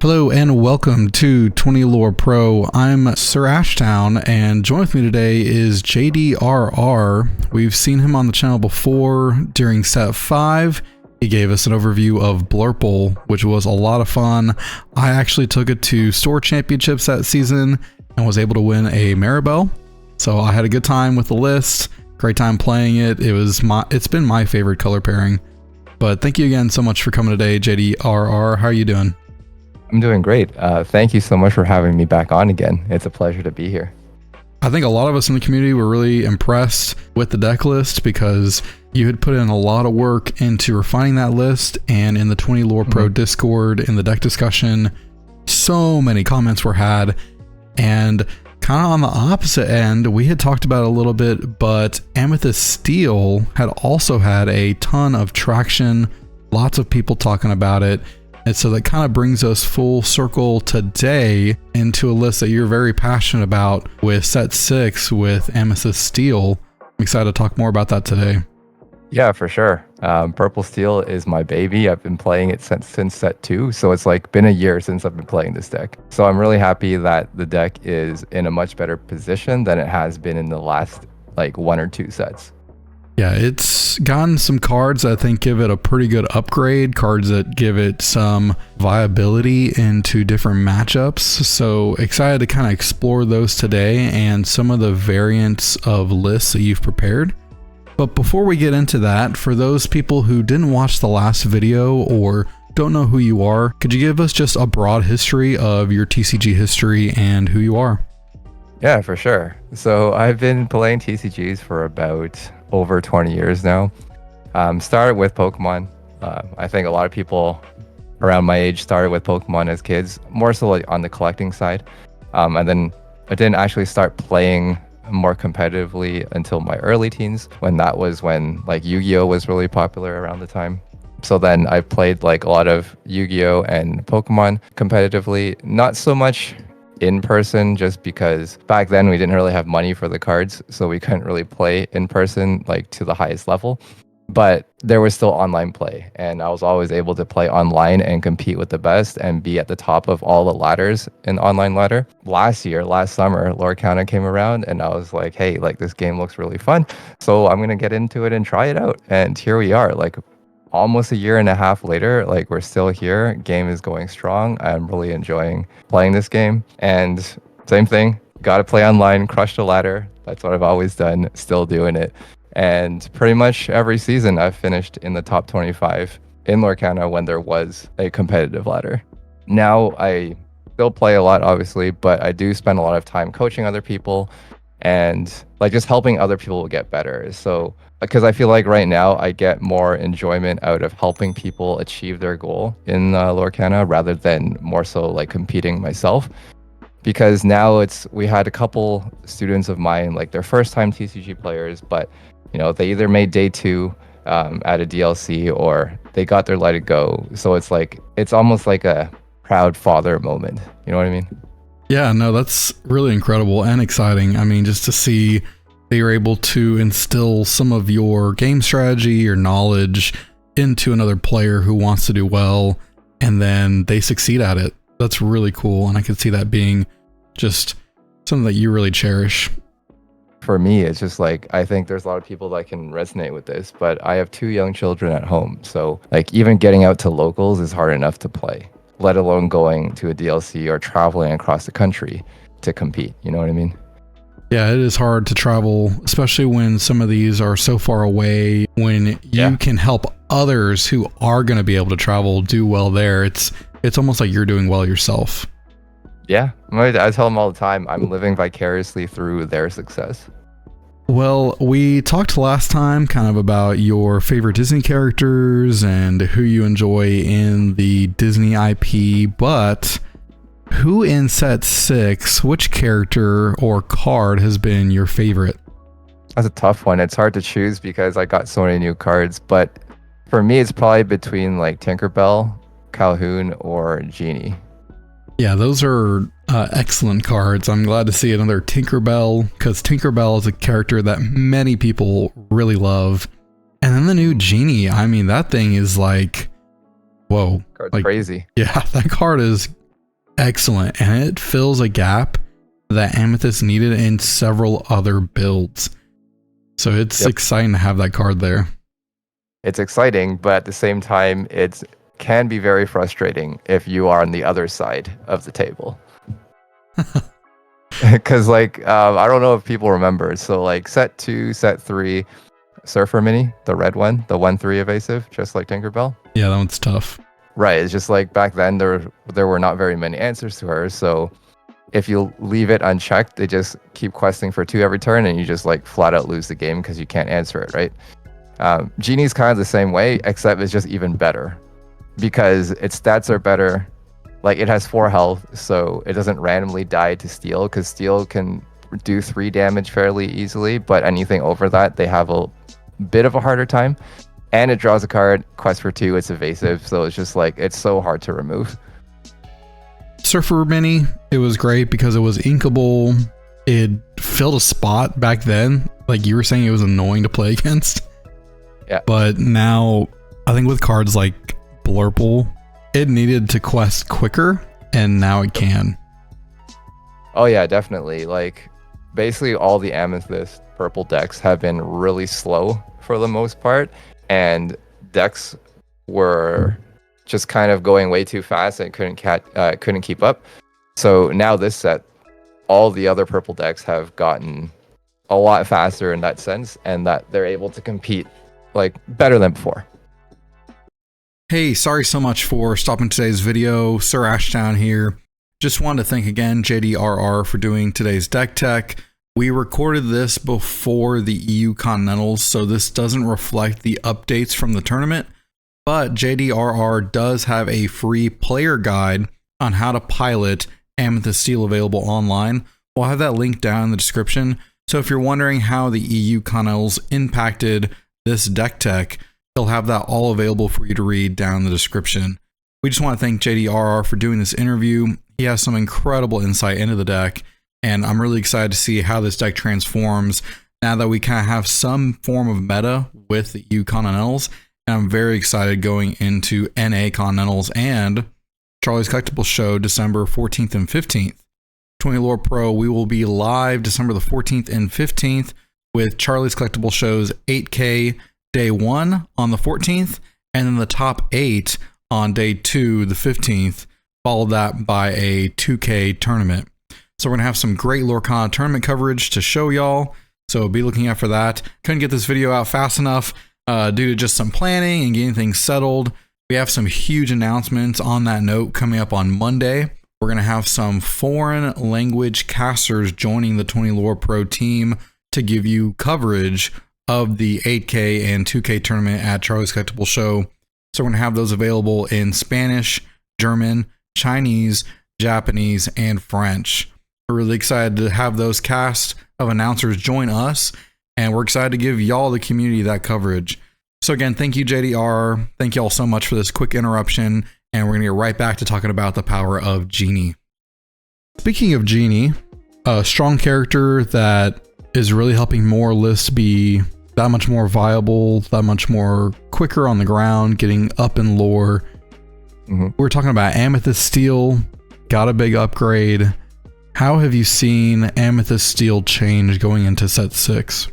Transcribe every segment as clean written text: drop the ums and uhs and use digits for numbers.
Hello and welcome to 20 Lore Pro. I'm SirAshtown, and joining with me today is JDRR. We've seen him on the channel before during set 5. He gave us an overview of Blurple, which was a lot of fun. I actually took it to store championships that season and was able to win a Maribel. So I had a good time with the list. Great time playing it. It's been my favorite color pairing. But thank you again so much for coming today, JDRR. How are you doing? I'm doing great. Thank you so much for having me back on again. It's a pleasure to be here. I think a lot of us in the community were really impressed with the deck list because you had put in a lot of work into refining that list, and in the 20 Lore Pro Discord, in the deck discussion, so many comments were had. And kind of on the opposite end, we had talked about it a little bit, but Amethyst Steel had also had a ton of traction, lots of people talking about it. And so that kind of brings us full circle today into a list that you're very passionate about with set 6 with Amethyst Steel. I'm excited to talk more about that today. Yeah, for sure. Purple Steel is my baby. I've been playing it since set 2. So it's like been a year since I've been playing this deck. So I'm really happy that the deck is in a much better position than it has been in the last like 1 or 2 sets. Yeah, it's gotten some cards that I think give it a pretty good upgrade, cards that give it some viability into different matchups. So excited to kind of explore those today and some of the variants of lists that you've prepared. But before we get into that, for those people who didn't watch the last video or don't know who you are, could you give us just a broad history of your TCG history and who you are? Yeah, for sure. So I've been playing TCGs for about over 20 years now. Started with Pokemon. I think a lot of people around my age started with Pokemon as kids, more so like on the collecting side. And then I didn't actually start playing more competitively until my early teens, when like Yu-Gi-Oh was really popular around the time. So then I played like a lot of Yu-Gi-Oh and Pokemon competitively, not so much in person, just because back then we didn't really have money for the cards, so we couldn't really play in person like to the highest level. But there was still online play, and I was always able to play online and compete with the best and be at the top of all the ladders in online ladder. Last summer, Lorcana came around, and I was like, hey, like this game looks really fun, so I'm gonna get into it and try it out. And here we are, like almost a year and a half later, like we're still here. Game is going strong. I'm really enjoying playing this game. And same thing, got to play online, crush the ladder. That's what I've always done, still doing it. And pretty much every season I've finished in the top 25 in Lorcana when there was a competitive ladder. Now I still play a lot, obviously, but I do spend a lot of time coaching other people and like just helping other people get better. So because I feel like right now I get more enjoyment out of helping people achieve their goal in Lorcana rather than more so like competing myself. Because now we had a couple students of mine, like they're first time TCG players, but you know, they either made day 2 at a DLC or they got their Let It Go. So it's like, it's almost like a proud father moment. You know what I mean? Yeah, no, that's really incredible and exciting. I mean, just to see that you're able to instill some of your game strategy, your knowledge into another player who wants to do well, and then they succeed at it. That's really cool. And I could see that being just something that you really cherish. For me, it's just like, I think there's a lot of people that can resonate with this, but I have 2 young children at home. So like even getting out to locals is hard enough to play, let alone going to a DLC or traveling across the country to compete. You know what I mean? Yeah, it is hard to travel, especially when some of these are so far away. When you can help others who are going to be able to travel do well there, it's almost like you're doing well yourself. Yeah, I tell them all the time, I'm living vicariously through their success. Well, we talked last time kind of about your favorite Disney characters and who you enjoy in the Disney IP, but who in set 6, which character or card has been your favorite? That's a tough one. It's hard to choose because I got so many new cards, but for me, it's probably between like Tinkerbell, Calhoun, or Genie. Yeah, those are excellent cards. I'm glad to see another Tinkerbell, because Tinkerbell is a character that many people really love. And then the new Genie, I mean, that thing is like, whoa. Card's like, crazy. Yeah, that card is excellent, and it fills a gap that Amethyst needed in several other builds. So it's exciting to have that card there. It's exciting, but at the same time, it can be very frustrating if you are on the other side of the table. Because, like, I don't know if people remember. So, like, set 2, set 3, Surfer Mini, the red one, the 1/3 evasive, just like Tinkerbell. Yeah, that one's tough. Right. It's just like back then there were not very many answers to her. So if you leave it unchecked, they just keep questing for 2 every turn, and you just like flat out lose the game because you can't answer it, right? Genie's kind of the same way, except it's just even better because its stats are better. Like, it has 4 health, so it doesn't randomly die to steel, because steel can do 3 damage fairly easily, but anything over that, they have a bit of a harder time. And it draws a card, quest for 2, it's evasive, so it's just like, it's so hard to remove. Surfer Mini, it was great because it was inkable. It filled a spot back then. Like you were saying, it was annoying to play against. Yeah. But now, I think with cards like Blurple, it needed to quest quicker, and now it can. Oh yeah, definitely. Like, basically all the Amethyst purple decks have been really slow for the most part, and decks were just kind of going way too fast and couldn't keep up. So now this set, all the other purple decks have gotten a lot faster in that sense, and that they're able to compete like better than before. Hey, sorry so much for stopping today's video. SirAshtown here. Just wanted to thank again JDRR for doing today's deck tech. We recorded this before the EU Continentals, so this doesn't reflect the updates from the tournament, but JDRR does have a free player guide on how to pilot Amethyst Steel available online. We'll have that link down in the description. So if you're wondering how the EU Continentals impacted this deck tech, he'll have that all available for you to read down in the description. We just want to thank JDRR for doing this interview. He has some incredible insight into the deck, and I'm really excited to see how this deck transforms now that we kind of have some form of meta with the EU Continentals. And I'm very excited going into NA Continentals and Charlie's Collectible Show December 14th and 15th. 20 Lore Pro, we will be live December the 14th and 15th with Charlie's Collectible Show's 8K Day 1 on the 14th, and then the top 8 on Day 2, the 15th, followed that by a 2K tournament. So we're going to have some great lorcana tournament coverage to show y'all, so be looking out for that. Couldn't get this video out fast enough due to just some planning and getting things settled. We have some huge announcements on that note coming up on Monday. We're going to have some foreign language casters joining the 20 Lore Pro team to give you coverage of the 8K and 2K tournament at Charlie's Collectible Show. So we're going to have those available in Spanish, German, Chinese, Japanese, and French. We're really excited to have those cast of announcers join us, and we're excited to give y'all, the community, that coverage. So again, thank you, JDR. Thank y'all so much for this quick interruption, and we're going to get right back to talking about the power of Genie. Speaking of Genie, a strong character that is really helping more lists be that much more viable, that much more quicker on the ground, getting up in lore. We're talking about Amethyst Steel, got a big upgrade. How have you seen Amethyst Steel change going into set 6?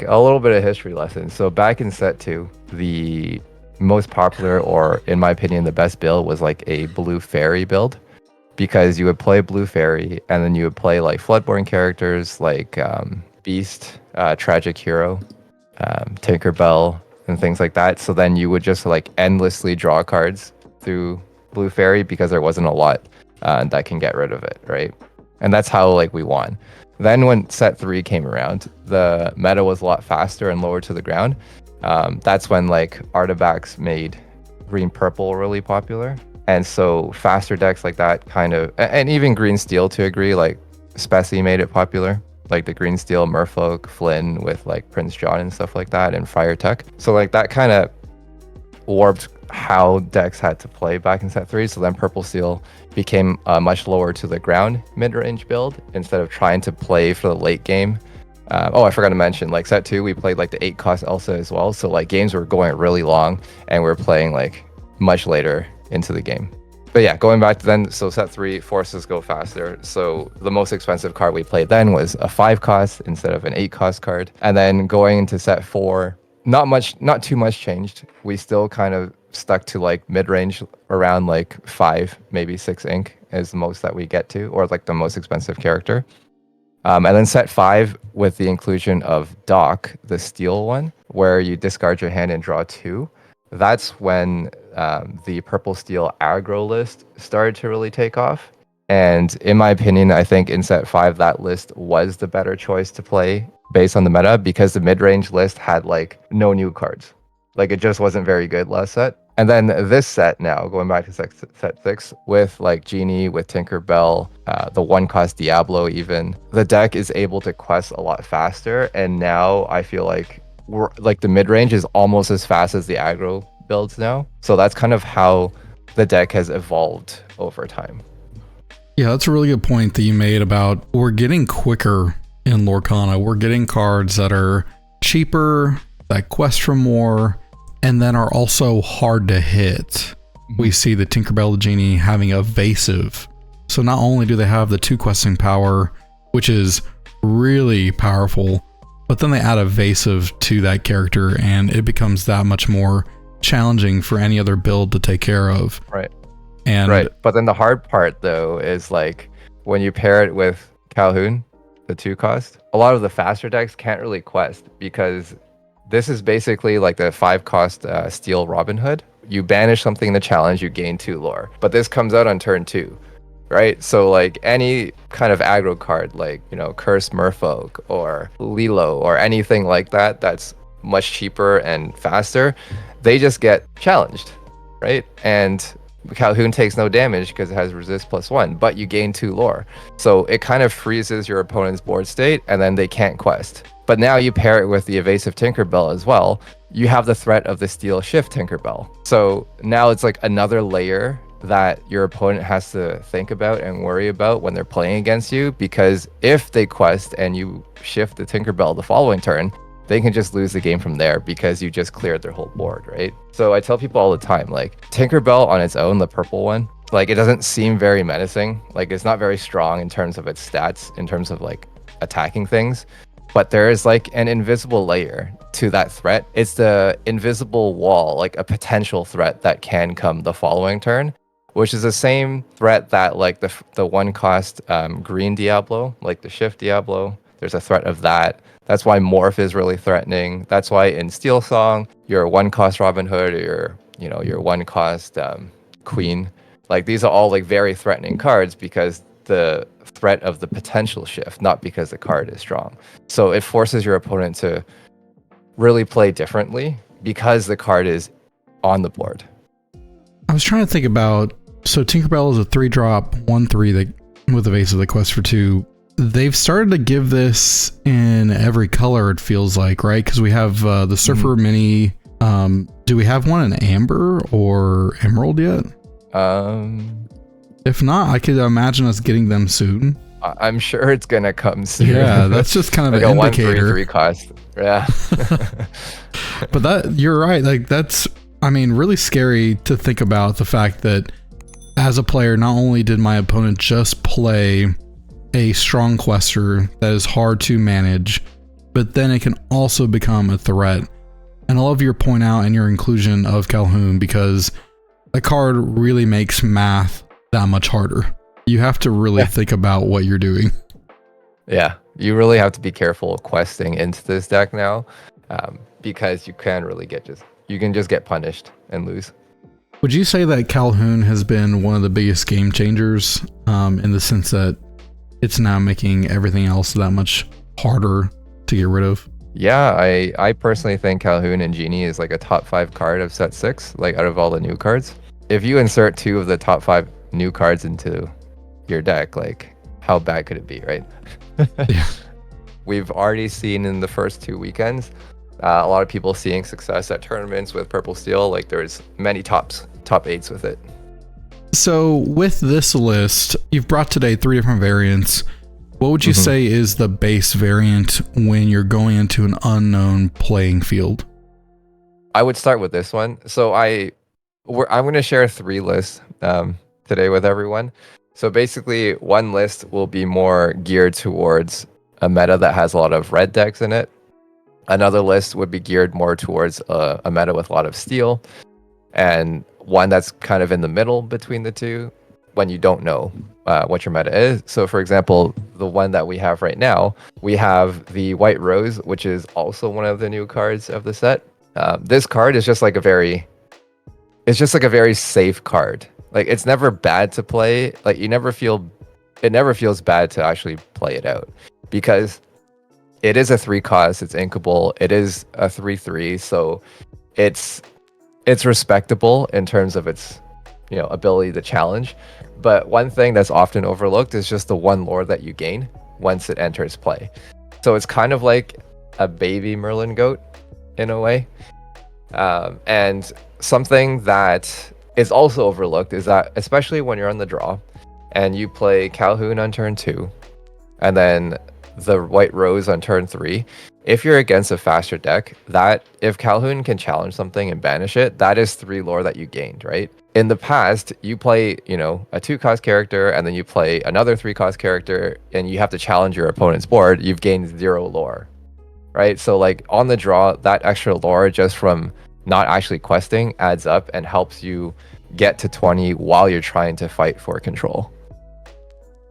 A little bit of history lesson. So back in set 2, the most popular, or in my opinion the best build, was like a blue fairy build, because you would play blue fairy and then you would play like floodborne characters like Beast, Tragic Hero, Tinkerbell, and things like that. So then you would just like endlessly draw cards through blue fairy because there wasn't a lot that can get rid of it, right? And that's how like we won. Then when set 3 came around, the meta was a lot faster and lower to the ground. That's when like artifacts made green purple really popular, and so faster decks like that kind of, and even green steel to a degree, like Speci made it popular, like the green steel Merfolk, Flynn with like Prince John and stuff like that, and Fire Tech. So like that kind of warped how decks had to play back in set 3. So then purple steel became a much lower to the ground mid-range build instead of trying to play for the late game. I forgot to mention, like set 2 we played like the 8 cost Elsa as well, so like games were going really long and we're playing like much later into the game. But yeah, going back to then, so set 3 forces go faster. So the most expensive card we played then was a 5 cost instead of an 8 cost card. And then going into set 4, not too much changed. We still kind of stuck to like mid-range around like 5, maybe 6 ink is the most that we get to, or like the most expensive character. And then set 5 with the inclusion of Doc, the steel one, where you discard your hand and draw 2. That's when the purple steel aggro list started to really take off. And in my opinion, I think in set 5, that list was the better choice to play based on the meta, because the mid-range list had like no new cards. Like it just wasn't very good last set. And then this set now, going back to set 6, with like Genie, with Tinkerbell, the 1 cost Diablo even, the deck is able to quest a lot faster. And now I feel like the mid-range is almost as fast as the aggro builds now. So that's kind of how the deck has evolved over time. Yeah, that's a really good point that you made about we're getting quicker in Lorcana. We're getting cards that are cheaper, that quest for more, and then are also hard to hit. We see the Tinkerbell, the Genie having evasive. So not only do they have the 2 questing power, which is really powerful, but then they add evasive to that character and it becomes that much more challenging for any other build to take care of. Right. And right. But then the hard part though is like when you pair it with Calhoun, the 2 cost, a lot of the faster decks can't really quest, because this is basically like the 5 cost steel Robin Hood. You banish something in the challenge, you gain 2 lore. But this comes out on turn 2. Right? So like any kind of aggro card, like, you know, Curse Merfolk or Lilo or anything like that, that's much cheaper and faster, they just get challenged, right? And Calhoun takes no damage because it has resist +1, but you gain 2 lore. So it kind of freezes your opponent's board state and then they can't quest. But now you pair it with the evasive Tinkerbell as well, you have the threat of the steel shift Tinkerbell. So now it's like another layer that your opponent has to think about and worry about when they're playing against you, because if they quest and you shift the Tinkerbell the following turn, they can just lose the game from there because you just cleared their whole board, right? So I tell people all the time, like Tinkerbell on its own, the purple one, like it doesn't seem very menacing. Like it's not very strong in terms of its stats, in terms of like attacking things. But there is like an invisible layer to that threat. It's the invisible wall, like a potential threat that can come the following turn, which is the same threat that like the 1 cost green Diablo, like the shift Diablo, there's a threat of that. That's why Morph is really threatening. That's why in Steel Song, your 1 cost Robin Hood or your 1 cost Queen, like these are all like very threatening cards because the threat of the potential shift, not because the card is strong. So it forces your opponent to really play differently because the card is on the board. I was trying to think about, so Tinkerbell is a 3-drop 1/3 that with evasive that quest for 2. They've started to give this in every color, it feels like, right? Because we have the Surfer Mini. Do we have one in Amber or Emerald yet? If not, I could imagine us getting them soon. I'm sure it's gonna come soon. Yeah, that's just kind of like an a indicator. 1/3 cost. Yeah. But that, you're right. Like that's, I mean, really scary to think about the fact that as a player, not only did my opponent just play a strong quester that is hard to manage, but then it can also become a threat. And I love your point out and your inclusion of Calhoun, because the card really makes math that much harder. You have to really think about what you're doing. Yeah, you really have to be careful questing into this deck now, because you can really you can just get punished and lose. Would you say that Calhoun has been one of the biggest game changers in the sense that it's now making everything else that much harder to get rid of? Yeah, I personally think Calhoun and Genie is like a top 5 card of set 6, like out of all the new cards. If you insert 2 of the top 5 new cards into your deck, like how bad could it be, right? Yeah. We've already seen in the first 2 weekends a lot of people seeing success at tournaments with Purple Steel. Like there's many top 8s with it. So with this list, you've brought today 3 different variants. What would you say is the base variant when you're going into an unknown playing field? I would start with this one. So I'm going to share 3 lists. today with everyone. So basically, one list will be more geared towards a meta that has a lot of red decks in it. Another list would be geared more towards a meta with a lot of steel, and one that's kind of in the middle between the two when you don't know what your meta is. So for example, the one that we have right now, we have the White Rose, which is also one of the new cards of the set. This card is just like a very safe card. Like, it's never bad to play. Like, it never feels bad to actually play it out, because it is a 3 cost, it's inkable, it is a 3/3, so it's respectable in terms of its ability to challenge. But one thing that's often overlooked is just the one lore that you gain once it enters play. So it's kind of like a baby Merlin goat in a way. And something that is also overlooked is that, especially when you're on the draw and you play Calhoun on turn 2 and then the White Rose on turn 3, if you're against a faster deck, that if Calhoun can challenge something and banish it, that is 3 lore that you gained, right? In the past, you play, a 2-cost character and then you play another 3-cost character and you have to challenge your opponent's board, you've gained 0 lore, right? So like on the draw, that extra lore just from not actually questing adds up and helps you get to 20 while you're trying to fight for control.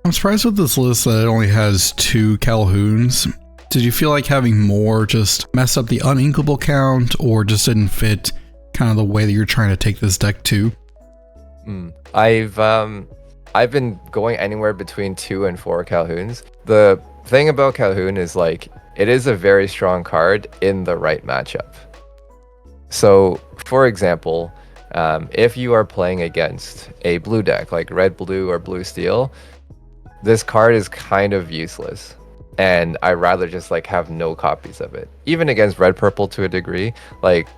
I'm surprised with this list that it only has 2 Calhouns. Did you feel like having more just messed up the uninkable count, or just didn't fit kind of the way that you're trying to take this deck to? I've been going anywhere between 2 and 4 Calhouns. The thing about Calhoun is like it is a very strong card in the right matchup. So, for example, if you are playing against a blue deck like red blue or blue steel, this card is kind of useless, and I rather just like have no copies of it. Even against red purple to a degree, like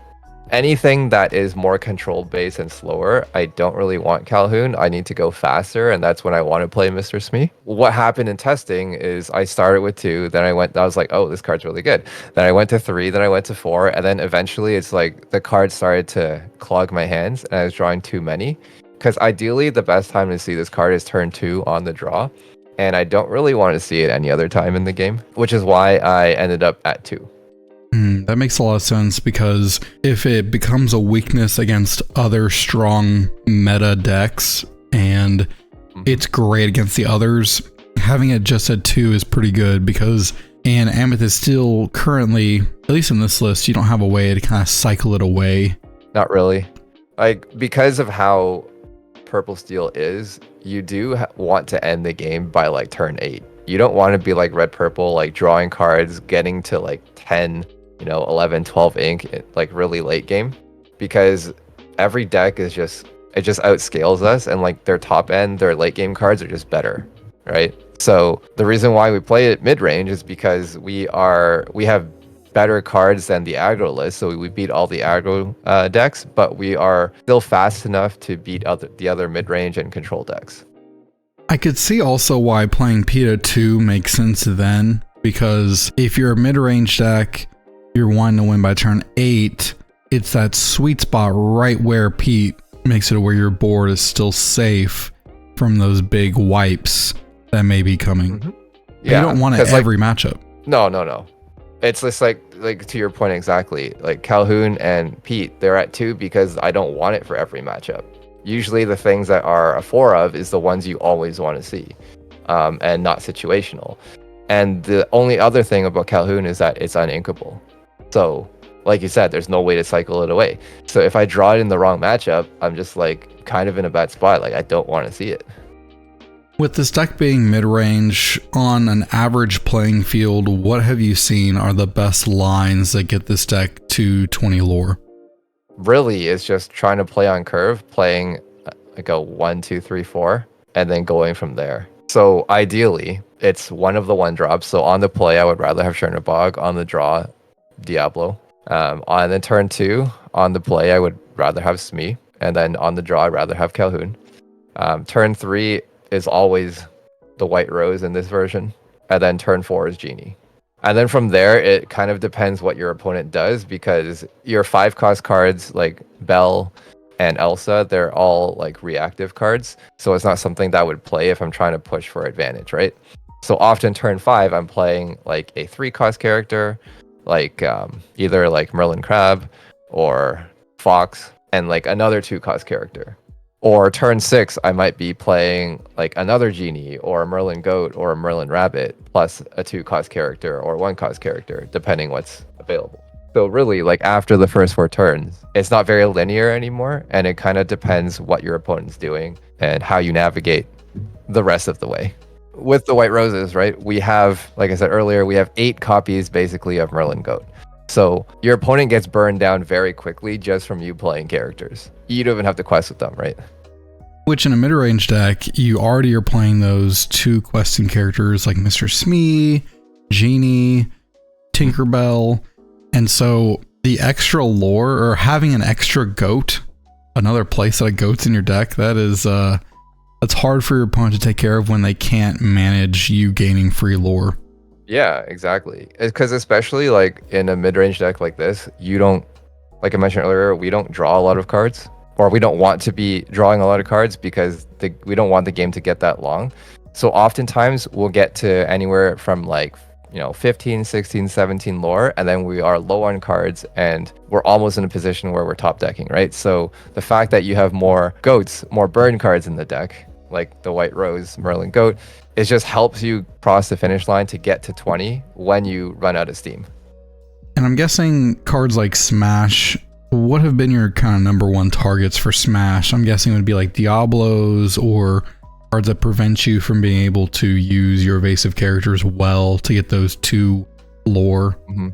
anything that is more control based and slower, I don't really want Calhoun. I need to go faster, and that's when I want to play Mr. Smee. What happened in testing is I started with 2, then I was like, oh, this card's really good. Then I went to 3, then I went to 4, and then eventually it's like the card started to clog my hands and I was drawing too many. Because ideally the best time to see this card is turn 2 on the draw, and I don't really want to see it any other time in the game, which is why I ended up at 2. That makes a lot of sense, because if it becomes a weakness against other strong meta decks and it's great against the others, having it just at 2 is pretty good, because in Amethyst still currently, at least in this list, you don't have a way to kind of cycle it away. Not really. Like, because of how purple steel is, you do want to end the game by like turn 8. You don't want to be like red purple, like drawing cards, getting to like 10, 11, 12 ink, like really late game, because every deck is just outscales us, and like their top end, their late game cards are just better, right? So the reason why we play it mid range is because we have better cards than the aggro list, so we beat all the aggro decks, but we are still fast enough to beat the other mid range and control decks. I could see also why playing Pete 2 makes sense then, because if you're a mid range deck, you're wanting to win by turn 8, it's that sweet spot right where Pete makes it where your board is still safe from those big wipes that may be coming. Yeah, you don't want it every matchup. No. It's just like to your point exactly, like Calhoun and Pete, they're at 2 because I don't want it for every matchup. Usually the things that are a 4 of is the ones you always want to see, and not situational. And the only other thing about Calhoun is that it's uninkable. So, like you said, there's no way to cycle it away. So if I draw it in the wrong matchup, I'm just like kind of in a bad spot. Like, I don't want to see it. With this deck being mid-range, on an average playing field, what have you seen are the best lines that get this deck to 20 lore? Really, it's just trying to play on curve, playing like a 1, 2, 3, 4, and then going from there. So ideally, it's one of the 1-drops. So on the play, I would rather have Chernobog. On the draw, Diablo. On the turn 2, on the play, I would rather have Smee. And then on the draw, I'd rather have Calhoun. Turn 3 is always the White Rose in this version. And then turn 4 is Genie. And then from there, it kind of depends what your opponent does, because your 5-cost cards like Bell, and Elsa, they're all like reactive cards. So it's not something that would play if I'm trying to push for advantage, right? So often turn 5, I'm playing like a 3-cost character, like either like Merlin Crab or Fox, and like another 2-cost character. Or turn 6, I might be playing like another Genie or a Merlin Goat or a Merlin Rabbit plus a 2-cost character or 1-cost character, depending what's available. So really, like after the first 4 turns, it's not very linear anymore, and it kind of depends what your opponent's doing and how you navigate the rest of the way. With the White Roses, right, we have, like I said earlier, we have 8 copies basically of Merlin Goat. So your opponent gets burned down very quickly just from you playing characters. You don't even have to quest with them, right? Which in a mid-range deck, you already are playing those 2 questing characters like Mr. Smee, Genie, Tinkerbell. And so the extra lore, or having an extra goat, another playset of goats in your deck, that's hard for your opponent to take care of when they can't manage you gaining free lore. Yeah, exactly. Because especially like in a mid-range deck like this, you don't, like I mentioned earlier, we don't draw a lot of cards, or we don't want to be drawing a lot of cards because we don't want the game to get that long. So oftentimes we'll get to anywhere from like, 15, 16, 17 lore, and then we are low on cards and we're almost in a position where we're top decking, right? So the fact that you have more goats, more burn cards in the deck, like the White Rose, Merlin Goat, it just helps you cross the finish line to get to 20 when you run out of steam. And I'm guessing cards like Smash, what have been your kind of number 1 targets for Smash? I'm guessing it would be like Diablos or cards that prevent you from being able to use your evasive characters well to get those 2 lore. Mm-hmm.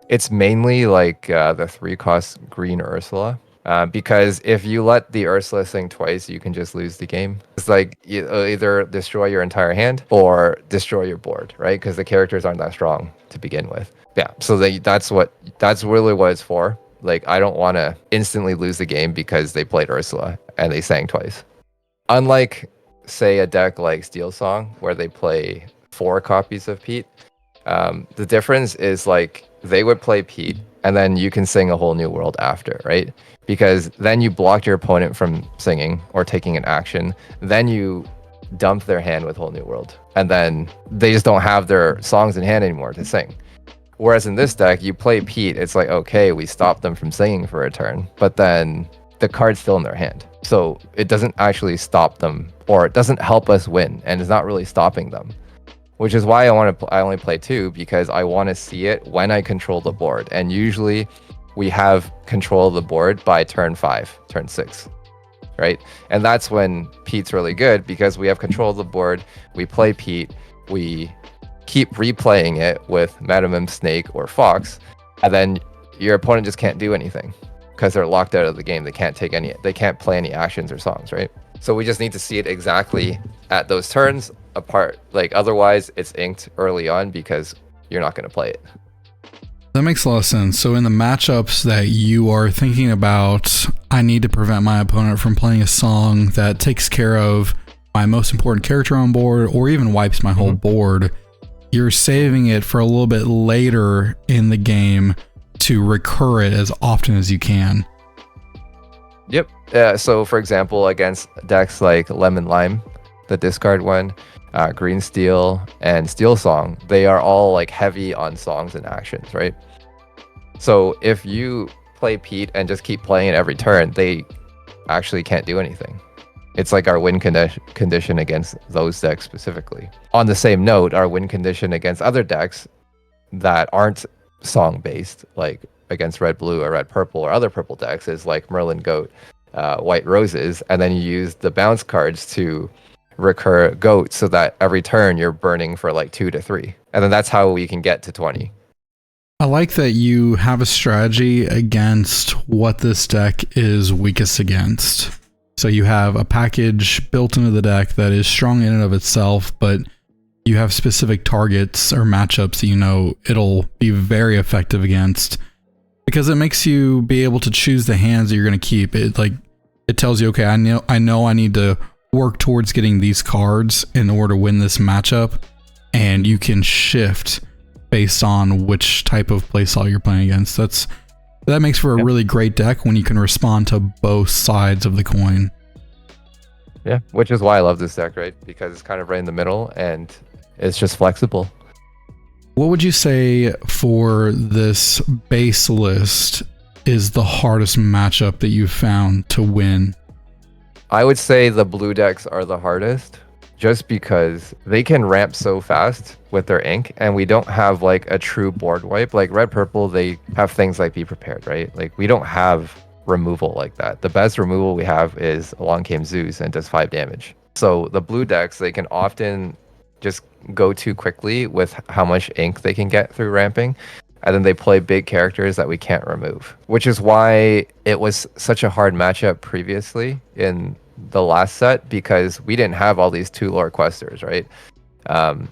It's mainly like the 3-cost green Ursula. Because if you let the Ursula sing twice, you can just lose the game. It's like you either destroy your entire hand or destroy your board, right? Because the characters aren't that strong to begin with. Yeah, so that's really what it's for. Like, I don't want to instantly lose the game because they played Ursula and they sang twice. Unlike, say, a deck like Steel Song, where they play 4 copies of Pete, the difference is like they would play Pete and then you can sing a whole new world after, right? Because then you blocked your opponent from singing or taking an action. Then you dump their hand with whole new world. And then they just don't have their songs in hand anymore to sing. Whereas in this deck, you play Pete, it's like, okay, we stop them from singing for a turn, but then the card's still in their hand. So it doesn't actually stop them, or it doesn't help us win, and it's not really stopping them. Which is why I only play 2, because I want to see it when I control the board. And usually we have control of the board by turn 5, turn 6, right? And that's when Pete's really good, because we have control of the board, we play Pete, we keep replaying it with Madam M, Snake, or Fox, and then your opponent just can't do anything because they're locked out of the game. They can't play any actions or songs, right? So we just need to see it exactly at those turns apart. Like, otherwise it's inked early on because you're not going to play it. That makes a lot of sense. So in the matchups that you are thinking about, I need to prevent my opponent from playing a song that takes care of my most important character on board, or even wipes my whole board, you're saving it for a little bit later in the game to recur it as often as you can. Yep. So for example, against decks like Lemon Lime, the discard one, Green Steel, and Steel Song, they are all like heavy on songs and actions, right? So if you play Pete and just keep playing it every turn, they actually can't do anything. It's like our win condition against those decks specifically. On the same note, our win condition against other decks that aren't song-based, like against Red Blue or Red Purple or other purple decks, is like Merlin Goat, White Roses, and then you use the bounce cards to recur Goat so that every turn you're burning for like 2 to 3. And then that's how we can get to 20. I like that you have a strategy against what this deck is weakest against. So you have a package built into the deck that is strong in and of itself, but you have specific targets or matchups that you know it'll be very effective against, because it makes you be able to choose the hands that you're going to keep. It tells you, okay, I know I need to work towards getting these cards in order to win this matchup, and you can shift based on which type of playstyle you're playing against. That's That makes for a really great deck when you can respond to both sides of the coin. Yeah, which is why I love this deck, right? Because it's kind of right in the middle and it's just flexible. What would you say for this base list is the hardest matchup that you've found to win? I would say the blue decks are the hardest just because they can ramp so fast with their ink, and we don't have like a true board wipe. Like red purple, they have things like Be Prepared, right? Like we don't have removal like that. The best removal we have is Along Came Zeus and does 5 damage. So the blue decks, they can often just go too quickly with how much ink they can get through ramping, and then they play big characters that we can't remove, which is why it was such a hard matchup previously in the last set, because we didn't have all these 2 lore questers, right?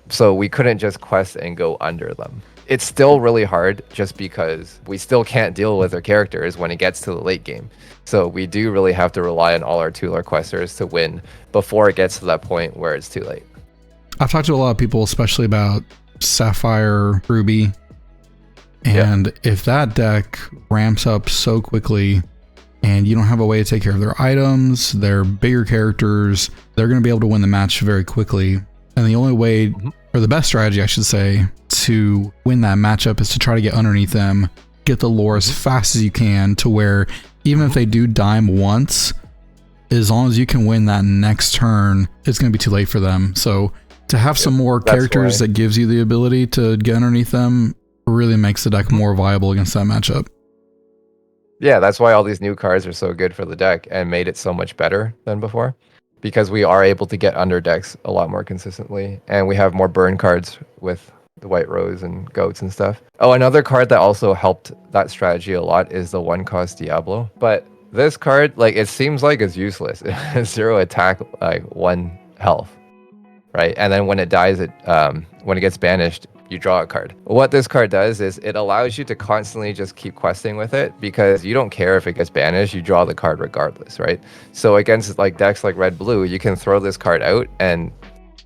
So we couldn't just quest and go under them. It's still really hard just because we still can't deal with their characters when it gets to the late game. So we do really have to rely on all our 2 lore questers to win before it gets to that point where it's too late. I've talked to a lot of people, especially about Sapphire Ruby. And if that deck ramps up so quickly and you don't have a way to take care of their items, their bigger characters, they're going to be able to win the match very quickly. And the only way, or the best strategy, I should say, to win that matchup is to try to get underneath them, get the lore as fast as you can to where even if they do dime once, as long as you can win that next turn, it's going to be too late for them. So to have some more characters that gives you the ability to get underneath them really makes the deck more viable against that matchup. Yeah, that's why all these new cards are so good for the deck and made it so much better than before, because we are able to get under decks a lot more consistently, and we have more burn cards with the White Rose and Goats and stuff. Oh, another card that also helped that strategy a lot is the 1-cost Diablo. But this card, like, it seems like it's useless. It has 0 attack, like 1 health, right? And then when it dies, when it gets banished, you draw a card. What this card does is it allows you to constantly just keep questing with it, because you don't care if it gets banished, you draw the card regardless, right? So against like decks like red blue, you can throw this card out and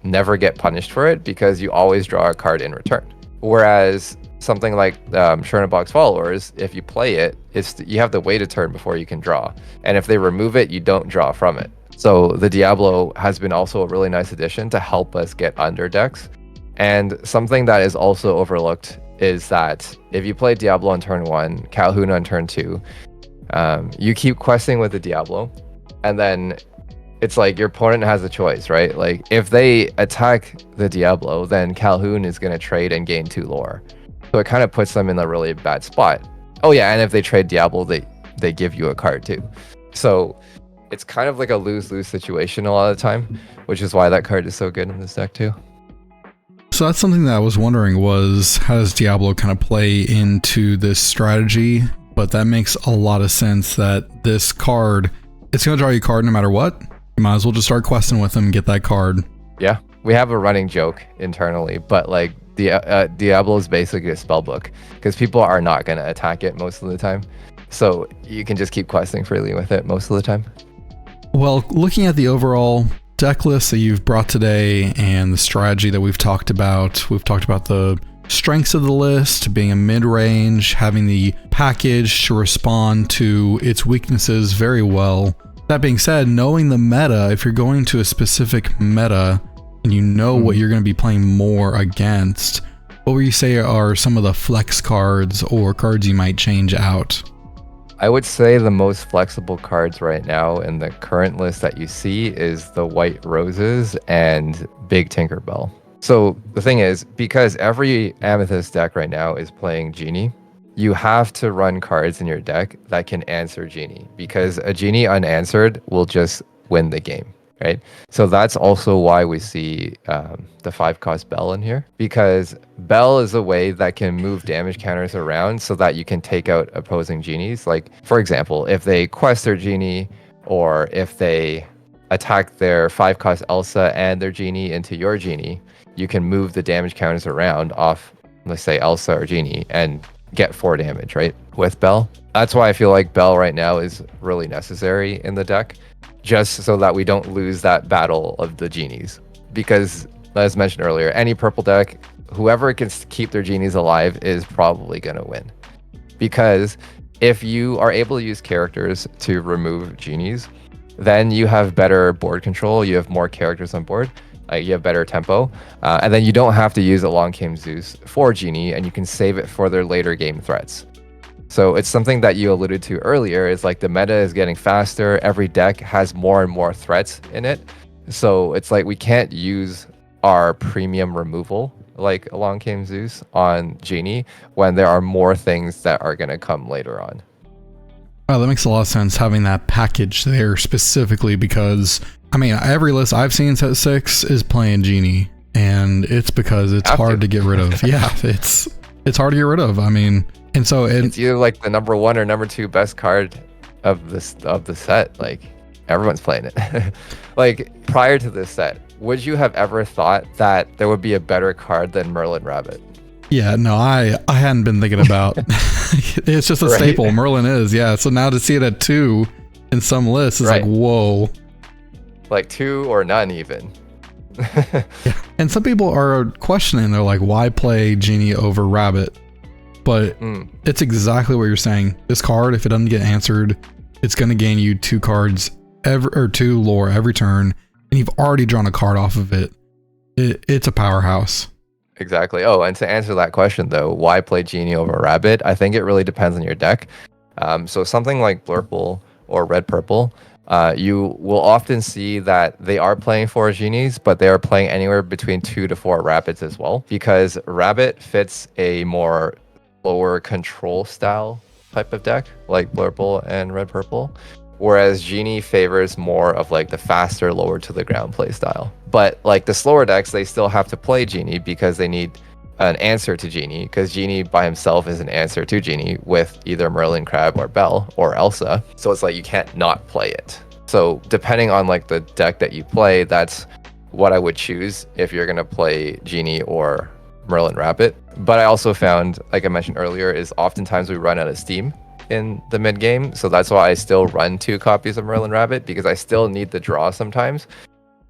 never get punished for it because you always draw a card in return. Whereas something like Chernobog's Followers, if you play it, you have to wait a turn before you can draw. And if they remove it, you don't draw from it. So the Diablo has been also a really nice addition to help us get under decks. And something that is also overlooked is that if you play Diablo on turn 1, Calhoun on turn 2, you keep questing with the Diablo, and then it's like your opponent has a choice, right? Like if they attack the Diablo, then Calhoun is going to trade and gain 2 lore. So it kind of puts them in a really bad spot. Oh yeah, and if they trade Diablo, they give you a card too. So it's kind of like a lose-lose situation a lot of the time, which is why that card is so good in this deck too. So that's something that I was wondering was, how does Diablo kind of play into this strategy? But that makes a lot of sense that this card, it's going to draw you a card no matter what. You might as well just start questing with them and get that card. Yeah, we have a running joke internally, but like Diablo is basically a spell book because people are not going to attack it most of the time. So you can just keep questing freely with it most of the time. Well, looking at the overall deck list that you've brought today and the strategy that we've talked about the strengths of the list being a mid-range, having the package to respond to its weaknesses very well. That being said, knowing the meta, if you're going to a specific meta and you know what you're going to be playing more against, what would you say are some of the flex cards or cards you might change out? I would say the most flexible cards right now in the current list that you see is the White Roses and Big Tinkerbell. So the thing is, because every Amethyst deck right now is playing Genie, you have to run cards in your deck that can answer Genie, because a Genie unanswered will just win the game, right? So that's also why we see the 5-cost Bell in here, because Bell is a way that can move damage counters around so that you can take out opposing Genies. Like, for example, if they quest their Genie, or if they attack their 5-cost Elsa and their Genie into your Genie, you can move the damage counters around off, let's say, Elsa or Genie, and get 4 damage, right, with Bell. That's why I feel like Bell right now is really necessary in the deck, just so that we don't lose that battle of the Genies. Because, as mentioned earlier, any purple deck, whoever can keep their Genies alive is probably going to win. Because if you are able to use characters to remove genies, then you have better board control. You have more characters on board. You have better tempo. And then you don't have to use Along Came Zeus for Genie, and you can save it for their later game threats. So it's something that you alluded to earlier, is like the meta is getting faster. Every deck has more and more threats in it. So it's like we can't use our premium removal, like Along Came Zeus, on Genie when there are more things that are going to come later on. Wow, that makes a lot of sense, having that package there specifically, because I mean, every list I've seen set 6 is playing Genie, and it's because it's hard to get rid of. Yeah, it's hard to get rid of. I mean, and so it's either like the number 1 or number 2 best card of the set. Like, everyone's playing it. Like, prior to this set, would you have ever thought that there would be a better card than Merlin Rabbit? Yeah, no, I hadn't been thinking about. It's just a staple. Merlin is, yeah. So now to see it at 2 in some lists is like, whoa. Like 2 or none even. Yeah. And some people are questioning, they're like, why play Genie over Rabbit? But it's exactly what you're saying. This card, if it doesn't get answered, it's going to gain you 2 cards or 2 lore every turn, and you've already drawn a card off of it. It's a powerhouse. Exactly. Oh, and to answer that question though, why play Genie over Rabbit? I think it really depends on your deck. So something like Blurple or Red Purple, you will often see that they are playing 4 Genies, but they are playing anywhere between 2 to 4 Rabbits as well, because Rabbit fits a more lower control style type of deck, like Blurple and Red Purple, whereas Genie favors more of like the faster, lower to the ground play style. But like the slower decks, they still have to play Genie because they need an answer to Genie, because Genie by himself is an answer to Genie with either Merlin, Crab, or Belle, or Elsa. So it's like you can't not play it. So depending on like the deck that you play, that's what I would choose if you're going to play Genie or Merlin Rabbit. But I also found, like I mentioned earlier, is oftentimes we run out of steam in the mid game. So that's why I still run 2 copies of Merlin Rabbit, because I still need the draw sometimes.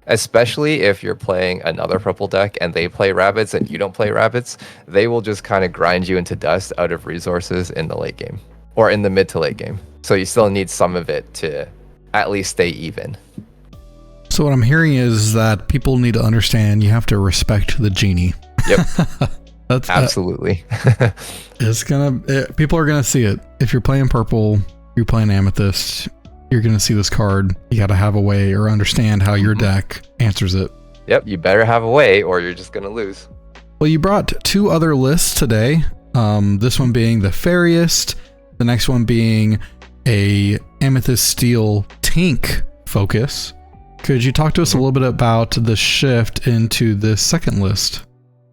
Especially if you're playing another purple deck and they play rabbits and you don't play rabbits, they will just kind of grind you into dust out of resources in the late game or in the mid to late game. So you still need some of it to at least stay even. So what I'm hearing is that people need to understand you have to respect the Genie. Yep. That's absolutely. People are gonna see it. If you're playing purple, you're playing Amethyst, you're going to see this card. You got to have a way or understand how your deck answers it. Yep, you better have a way or you're just going to lose. Well, you brought 2 other lists today. This one being the Fairiest, the next one being a Amethyst Steel Tink focus. Could you talk to us a little bit about the shift into this second list?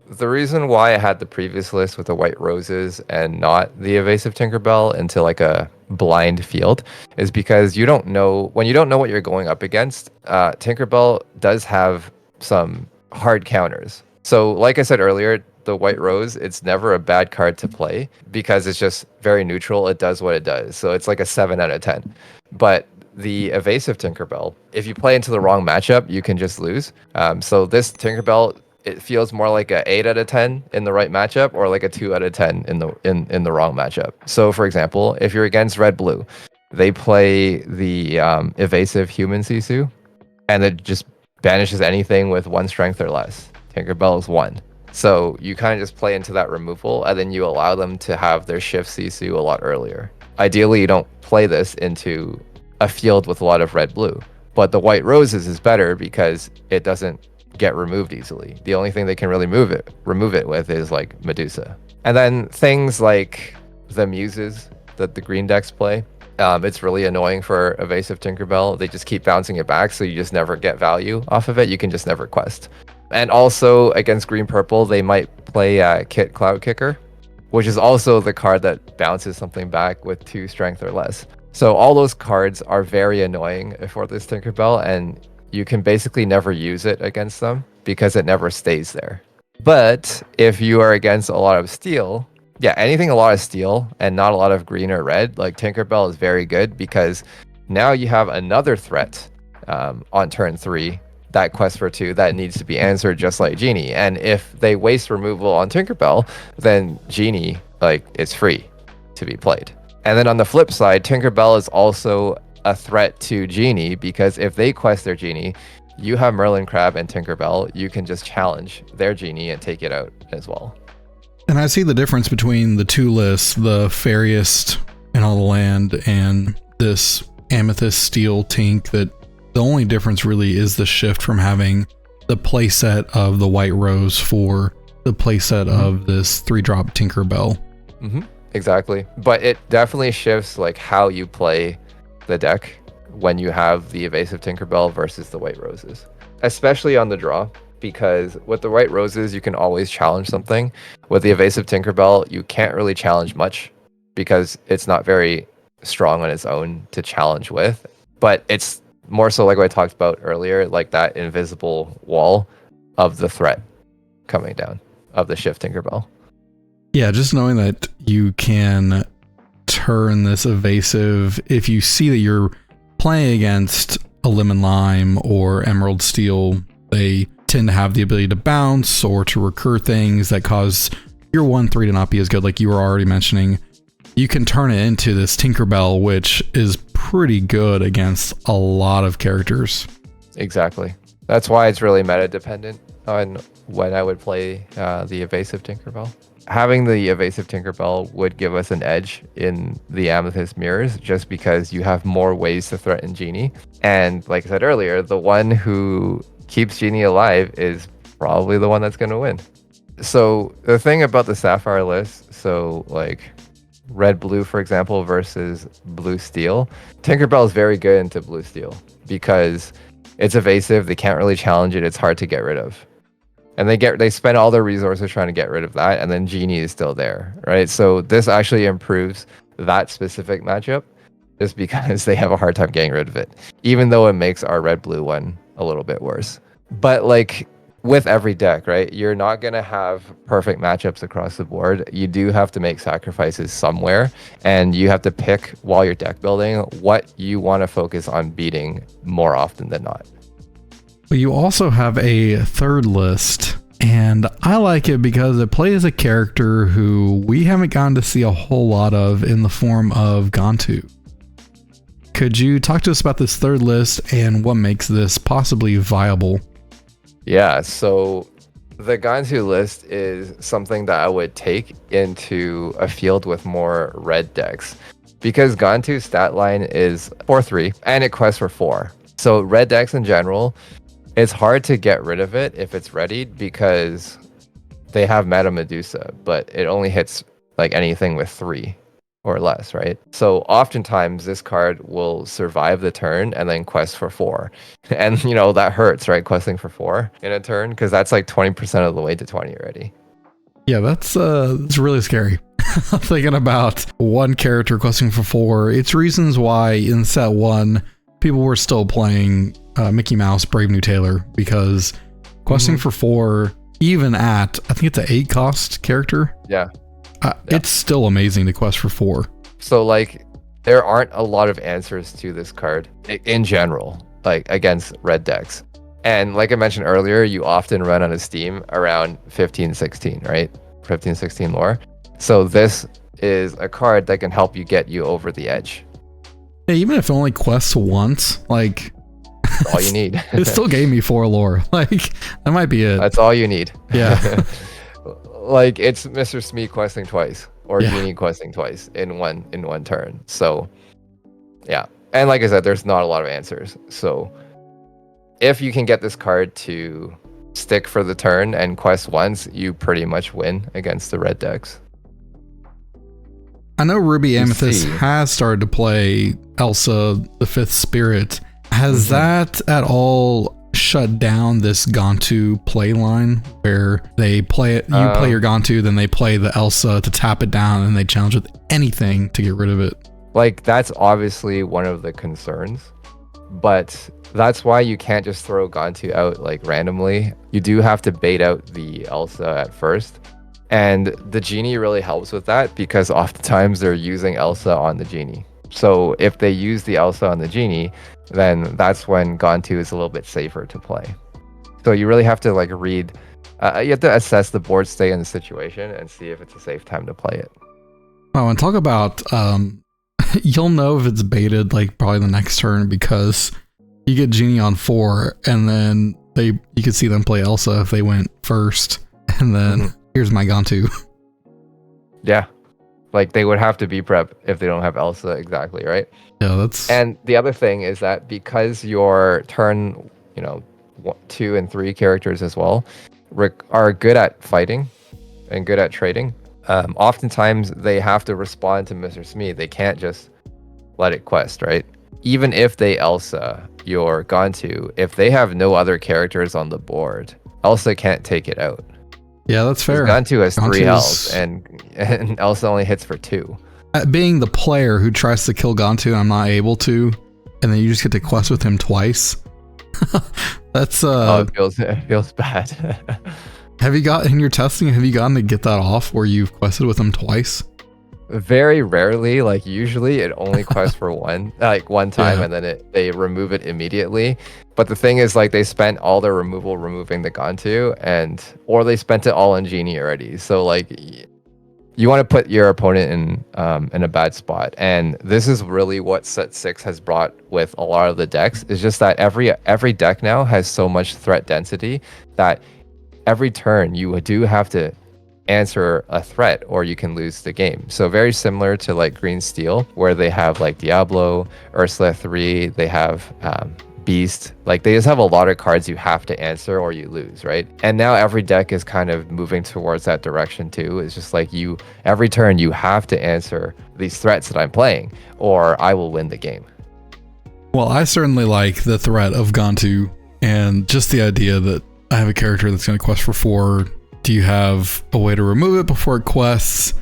The reason why I had the previous list with the white roses and not the evasive Tinkerbell into like a blind field is because you don't know, when you don't know what you're going up against, Tinkerbell does have some hard counters. So like I said earlier, the white rose, it's never a bad card to play because it's just very neutral. It does what it does. So it's like a 7 out of 10. But the evasive Tinkerbell, if you play into the wrong matchup, you can just lose. So this Tinkerbell, it feels more like a 8 out of 10 in the right matchup or like a 2 out of 10 in the wrong matchup. So for example, if you're against red blue, they play the evasive human Sisu and it just banishes anything with 1 strength or less. Tinkerbell is 1. So you kind of just play into that removal and then you allow them to have their shift Sisu a lot earlier. Ideally, you don't play this into a field with a lot of red blue, but the white roses is better because it doesn't get removed easily. The only thing they can really remove it with is like Medusa. And then things like the muses that the green decks play, it's really annoying for evasive Tinkerbell. They just keep bouncing it back, so you just never get value off of it. You can just never quest. And also against green purple, they might play Kit Cloud Kicker, which is also the card that bounces something back with 2 strength or less. So all those cards are very annoying for this Tinkerbell, and you can basically never use it against them because it never stays there. But if you are against a lot of steel, yeah, anything a lot of steel and not a lot of green or red, like Tinkerbell is very good because now you have another threat on turn 3, that quest for 2 that needs to be answered just like Genie. And if they waste removal on Tinkerbell, then Genie, like, it's free to be played. And then on the flip side, Tinkerbell is also a threat to Genie, because if they quest their Genie, you have Merlin Crab and Tinkerbell. You can just challenge their Genie and take it out as well. And I see the difference between the two lists, the Fairiest in all the land and this Amethyst Steel Tink, that the only difference really is the shift from having the playset of the White Rose for the playset of this 3-drop Tinkerbell. Exactly. But it definitely shifts like how you play the deck when you have the Evasive Tinkerbell versus the White Roses, especially on the draw, because with the White Roses you can always challenge something. With the Evasive Tinkerbell you can't really challenge much because it's not very strong on its own to challenge with, but it's more so like what I talked about earlier, like that invisible wall of the threat coming down of the Shift Tinkerbell. Yeah, just knowing that you can turn this evasive, if you see that you're playing against a Lemon Lime or Emerald Steel, they tend to have the ability to bounce or to recur things that cause your 1-3 to not be as good, like you were already mentioning. You can turn it into this Tinkerbell, which is pretty good against a lot of characters. Exactly. That's why it's really meta dependent on when I would play the Evasive Tinkerbell. Having the Evasive Tinkerbell would give us an edge in the Amethyst mirrors, just because you have more ways to threaten Genie. And like I said earlier, the one who keeps Genie alive is probably the one that's going to win. So the thing about the Sapphire list, so like Red Blue, for example, versus Blue Steel, Tinkerbell is very good into Blue Steel because it's evasive. They can't really challenge it. It's hard to get rid of. And they spend all their resources trying to get rid of that, and then Genie is still there, right? So this actually improves that specific matchup just because they have a hard time getting rid of it, even though it makes our red-blue one a little bit worse. But like with every deck, right, you're not going to have perfect matchups across the board. You do have to make sacrifices somewhere, and you have to pick while you're deck building what you want to focus on beating more often than not. But you also have a third list, and I like it because it plays a character who we haven't gotten to see a whole lot of in the form of Gantu. Could you talk to us about this third list and what makes this possibly viable? Yeah, so the Gantu list is something that I would take into a field with more red decks, because Gantu's stat line is 4-3 and it quests for 4. So red decks in general, it's hard to get rid of it if it's readied because they have Meta Medusa, but it only hits like anything with 3 or less, right? So oftentimes this card will survive the turn and then quest for 4. And you know, that hurts, right? Questing for 4 in a turn, because that's like 20% of the way to 20 already. Yeah, that's really scary. Thinking about one character questing for 4, it's reasons why in set 1 people were still playing Mickey Mouse Brave New Tailor, because questing for 4, even at, I think it's an 8 cost character. Yeah. It's still amazing to quest for 4. So like there aren't a lot of answers to this card in general, like against red decks. And like I mentioned earlier, you often run on a Steam around 15-16, right? 15-16 lore. So this is a card that can help you get you over the edge. Yeah, even if it only quests once, like all you need. It still gave me 4 lore. Like that might be it. That's all you need. Yeah. Like it's Mr. Smee questing twice, or Genie questing twice in one turn. So yeah. And like I said, there's not a lot of answers. So if you can get this card to stick for the turn and quest once, you pretty much win against the red decks. I know Ruby Amethyst has started to play Elsa, the Fifth Spirit. Has that at all shut down this Gantu play line where they play it, you play your Gantu, then they play the Elsa to tap it down, and they challenge with anything to get rid of it? Like, that's obviously one of the concerns, but that's why you can't just throw Gantu out like randomly. You do have to bait out the Elsa at first. And the Genie really helps with that, because oftentimes they're using Elsa on the Genie. So if they use the Elsa on the Genie, then that's when Gantu is a little bit safer to play. So you really have to like read, you have to assess the board state and the situation and see if it's a safe time to play it. Oh, and talk about You'll know if it's baited like probably the next turn because you get Genie on 4 and then you could see them play Elsa if they went first, and then here's my Gantu. Yeah. Like they would have to be prep if they don't have Elsa, exactly, right? Yeah, that's... And the other thing is that because your turn, 2 and 3 characters as well are good at fighting and good at trading, oftentimes they have to respond to Mr. Smee. They can't just let it quest, right? Even if they Elsa your Gantu, if they have no other characters on the board, Elsa can't take it out. Yeah, that's fair. Gantu has 3 health, and Elsa only hits for 2. Being the player who tries to kill Gantu and I'm not able to, and then you just get to quest with him twice. That's it feels bad. Have you got in your testing? Have you gotten to get that off where you've quested with him twice? Very rarely. Like usually, it only quests for one time, and then they remove it immediately. But the thing is, like they spent all their removal removing the Gantu, or they spent it all on Genie already. So like, you want to put your opponent in a bad spot, and this is really what Set 6 has brought with a lot of the decks. Is just that every deck now has so much threat density that every turn you do have to answer a threat or you can lose the game. So very similar to like Green Steel, where they have like Diablo, Ursula 3, they have Beast. Like they just have a lot of cards you have to answer or you lose, right? And now every deck is kind of moving towards that direction too. It's just like every turn you have to answer these threats that I'm playing or I will win the game. Well, I certainly like the threat of Gantu and just the idea that I have a character that's going to quest for 4. Do you have a way to remove it before it quests?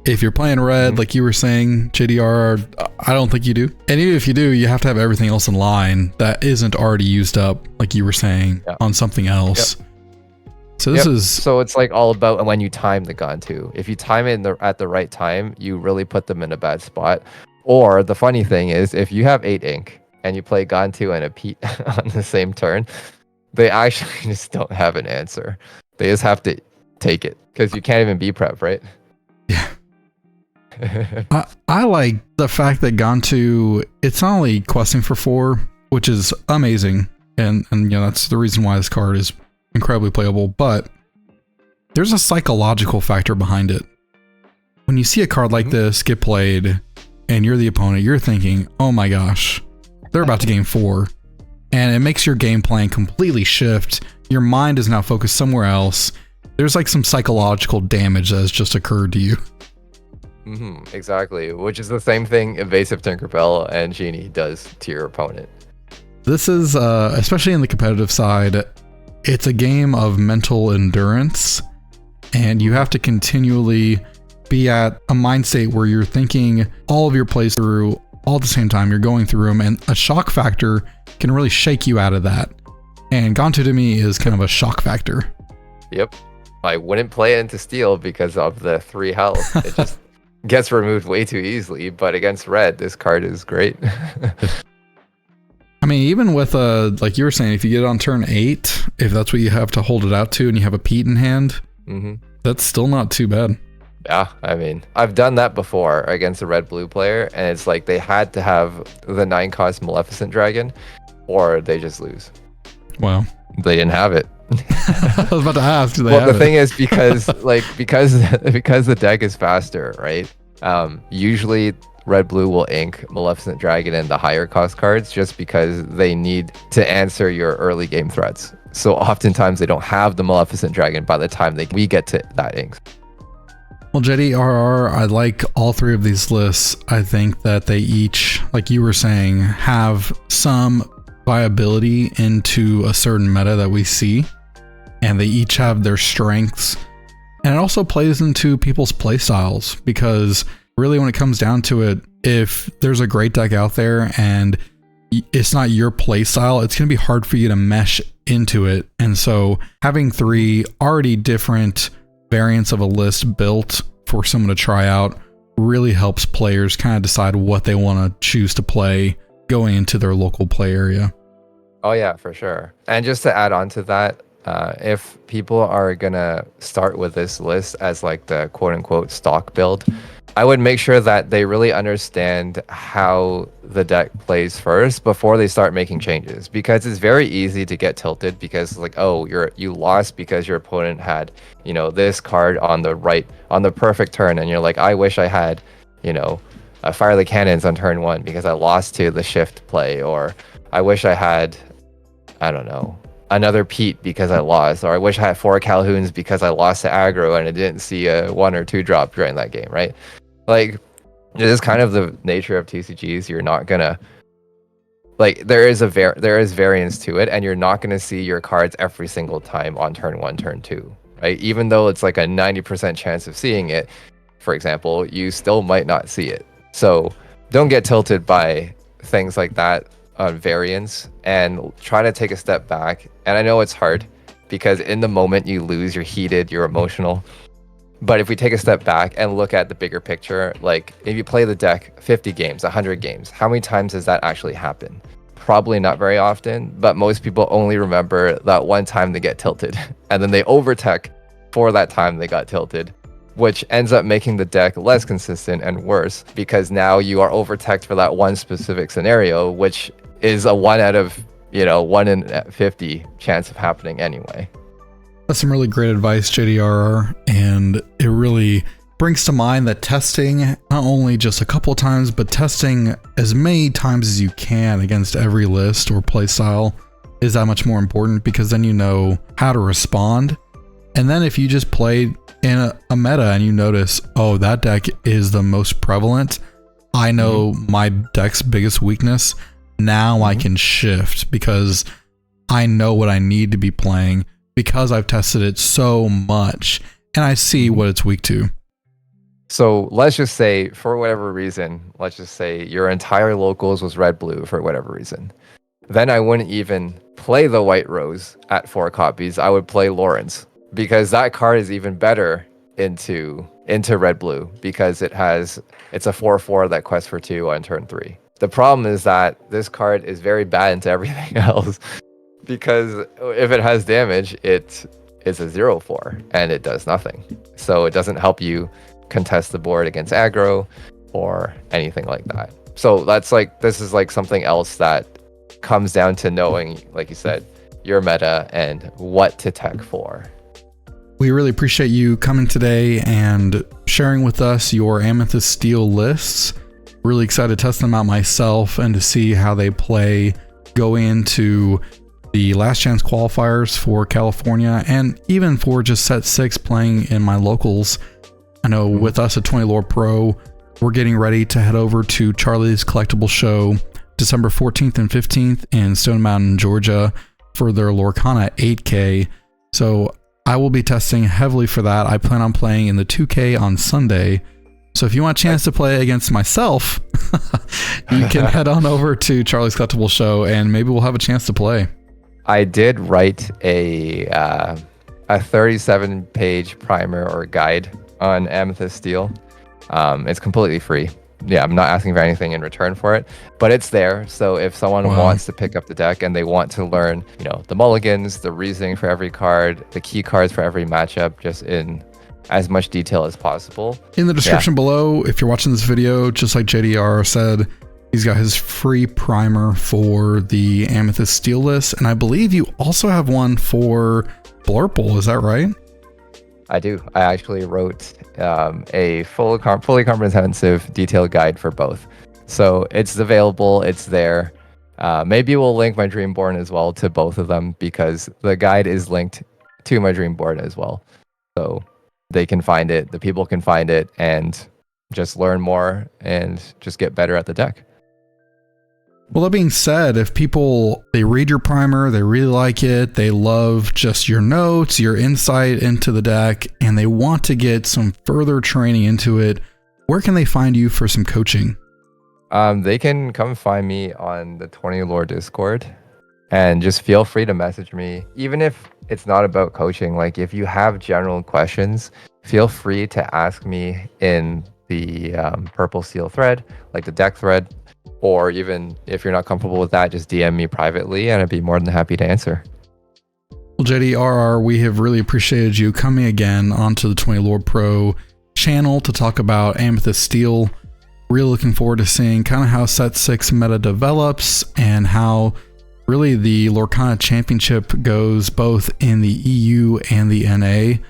If you're playing red, like you were saying, JDRR, I don't think you do. And even if you do, you have to have everything else in line that isn't already used up, like you were saying, on something else. Yep. So this is... So it's like all about when you time the Gantu. If you time it at the right time, you really put them in a bad spot. Or the funny thing is, if you have 8 ink and you play Gantu and a Pete on the same turn, they actually just don't have an answer. They just have to take it because you can't even be prep, right? Yeah. I like the fact that Gantu, it's not only questing for 4, which is amazing, and that's the reason why this card is incredibly playable, but there's a psychological factor behind it. When you see a card like this get played and you're the opponent, you're thinking, oh my gosh, they're about to game 4. And it makes your game plan completely shift. Your mind is now focused somewhere else. There's like some psychological damage that has just occurred to you. Exactly, which is the same thing Evasive Tinkerbell and Genie does to your opponent. This is, especially in the competitive side, it's a game of mental endurance, and you have to continually be at a mind state where you're thinking all of your plays through all at the same time. You're going through them, and a shock factor can really shake you out of that. And Gantu to me is kind of a shock factor. Yep. I wouldn't play it into Steel because of the 3 health. It just gets removed way too easily, but against red, this card is great. I mean, even with like you were saying, if you get it on turn 8, if that's what you have to hold it out to and you have a Pete in hand, that's still not too bad. Yeah, I mean, I've done that before against a red-blue player, and it's like they had to have the 9-cost Maleficent Dragon, or they just lose. Wow. They didn't have it. I was about to ask. The thing is, because the deck is faster, right? Usually red-blue will ink Maleficent Dragon and the higher cost cards just because they need to answer your early game threats. So oftentimes they don't have the Maleficent Dragon by the time we get to that ink. Well, JDRR, I like all 3 of these lists. I think that they each, like you were saying, have some viability into a certain meta that we see, and they each have their strengths, and it also plays into people's play styles, because really when it comes down to it, if there's a great deck out there and it's not your play style, it's going to be hard for you to mesh into it. And so having 3 already different variants of a list built for someone to try out really helps players kind of decide what they want to choose to play going into their local play area. Oh yeah, for sure. And just to add on to that, If people are gonna start with this list as like the quote unquote stock build, I would make sure that they really understand how the deck plays first before they start making changes, because it's very easy to get tilted because like, oh, you lost because your opponent had, you know, this card on the perfect turn, and you're like, I wish I had, you know, fire the cannons on turn 1 because I lost to the shift play, or I wish I had, I don't know, another Pete because I lost, or I wish I had 4 Calhouns because I lost to aggro and I didn't see a 1 or 2 drop during that game, right? Like, it is kind of the nature of TCGs. You're not gonna, like, there is variance to it, and you're not gonna see your cards every single time on turn 1, turn 2, right? Even though it's like a 90% chance of seeing it, for example, you still might not see it. So don't get tilted by things like that on variance, and try to take a step back. And I know it's hard because in the moment you lose, you're heated, you're emotional. But if we take a step back and look at the bigger picture, like if you play the deck 50 games, 100 games, how many times does that actually happen? Probably not very often, but most people only remember that one time they get tilted and then they overtech for that time they got tilted, which ends up making the deck less consistent and worse because now you are overtech for that one specific scenario, which is a 1 out of, 1 in 50 chance of happening anyway. That's some really great advice, JDRR, and it really brings to mind that testing, not only just a couple of times, but testing as many times as you can against every list or playstyle is that much more important, because then you know how to respond. And then if you just play in a meta and you notice, oh, that deck is the most prevalent, I know my deck's biggest weakness, now I can shift because I know what I need to be playing, because I've tested it so much and I see what it's weak to. So let's just say, for whatever reason, let's just say your entire locals was red-blue for whatever reason. Then I wouldn't even play the White Rose at 4 copies. I would play Lawrence, because that card is even better into red-blue, because it's a 4/4 that quests for 2 on turn 3. The problem is that this card is very bad into everything else. Because if it has damage, it is a 0/4 and it does nothing. So it doesn't help you contest the board against aggro or anything like that. So this is like something else that comes down to knowing, like you said, your meta and what to tech for. We really appreciate you coming today and sharing with us your Amethyst Steel lists. Really excited to test them out myself and to see how they play going into the last chance qualifiers for California, and even for just set 6 playing in my locals. I know with us at 20 Lore Pro, we're getting ready to head over to Charlie's Collectible Show December 14th and 15th in Stone Mountain, Georgia for their Lorcana 8K. So I will be testing heavily for that. I plan on playing in the 2K on Sunday. So if you want a chance to play against myself, you can head on over to Charlie's Collectible Show and maybe we'll have a chance to play. I did write a 37-page primer or guide on Amethyst Steel. It's completely free. Yeah, I'm not asking for anything in return for it, but it's there. So if someone wants to pick up the deck and they want to learn, the mulligans, the reasoning for every card, the key cards for every matchup, just in as much detail as possible. In the description below, if you're watching this video, just like JDR said, he's got his free primer for the Amethyst Steel list, and I believe you also have one for Blurple. Is that right? I do. I actually wrote a fully comprehensive detailed guide for both. So it's available. It's there. Maybe we'll link my Dreamborn as well to both of them, because the guide is linked to my Dreamborn as well. So they can find it. The people can find it and just learn more and just get better at the deck. Well, that being said, if people, they read your primer, they really like it, they love just your notes, your insight into the deck, and they want to get some further training into it, where can they find you for some coaching? They can come find me on the 20 Lore Discord, and just feel free to message me. Even if it's not about coaching, like if you have general questions, feel free to ask me in the Purple Seal thread, like the deck thread. Or even if you're not comfortable with that, just DM me privately and I'd be more than happy to answer. Well, JDRR, we have really appreciated you coming again onto the 20 Lore Pro channel to talk about Amethyst Steel. Really looking forward to seeing kind of how Set 6 meta develops and how really the Lorcana Championship goes both in the EU and the NA.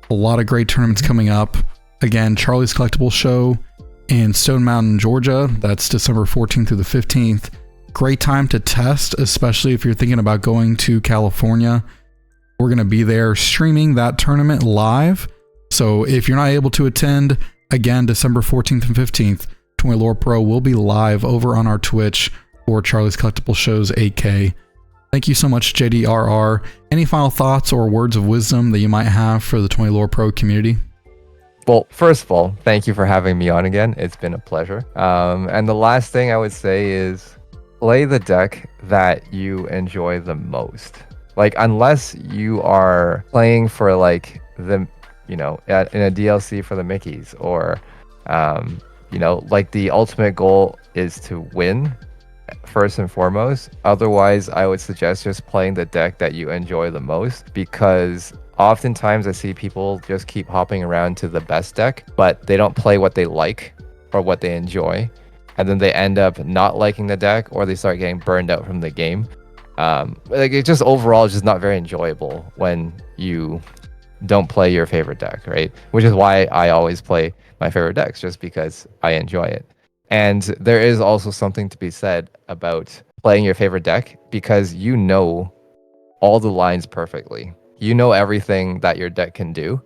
A lot of great tournaments coming up. Again, Charlie's Collectible Show in Stone Mountain, Georgia. That's December 14th through the 15th. Great time to test, especially if you're thinking about going to California. We're going to be there streaming that tournament live. So if you're not able to attend, again, December 14th and 15th, 20 Lore Pro will be live over on our Twitch for Charlie's Collectible Show's 8K. Thank you so much, JDRR. Any final thoughts or words of wisdom that you might have for the 20 Lore Pro community? Well, first of all, thank you for having me on again. It's been a pleasure. And the last thing I would say is play the deck that you enjoy the most. Like, unless you are playing for like the, in a DLC for the Mickeys, or, like the ultimate goal is to win first and foremost. Otherwise, I would suggest just playing the deck that you enjoy the most, because oftentimes I see people just keep hopping around to the best deck, but they don't play what they like or what they enjoy. And then they end up not liking the deck, or they start getting burned out from the game. Like, it just overall is just not very enjoyable when you don't play your favorite deck, right? Which is why I always play my favorite decks, just because I enjoy it. And there is also something to be said about playing your favorite deck, because you know all the lines perfectly. You know everything that your deck can do.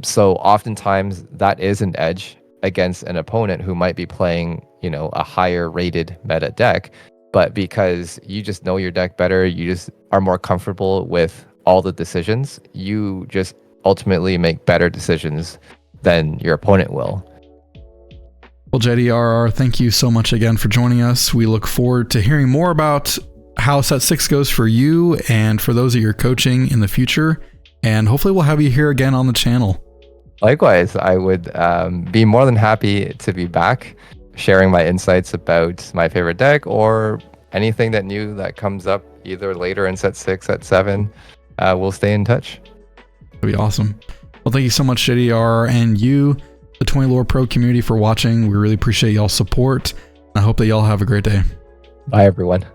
So oftentimes that is an edge against an opponent who might be playing, a higher rated meta deck. But because you just know your deck better, you just are more comfortable with all the decisions, you just ultimately make better decisions than your opponent will. Well, JDRR, thank you so much again for joining us. We look forward to hearing more about how Set 6 goes for you and for those that you're coaching in the future. And hopefully we'll have you here again on the channel. Likewise, I would be more than happy to be back, sharing my insights about my favorite deck or anything that new that comes up either later in Set 6, Set 7. We'll stay in touch. That'd be awesome. Well, thank you so much, JDR, and you, the 20 Lore Pro community, for watching. We really appreciate y'all's support. I hope that y'all have a great day. Bye, everyone.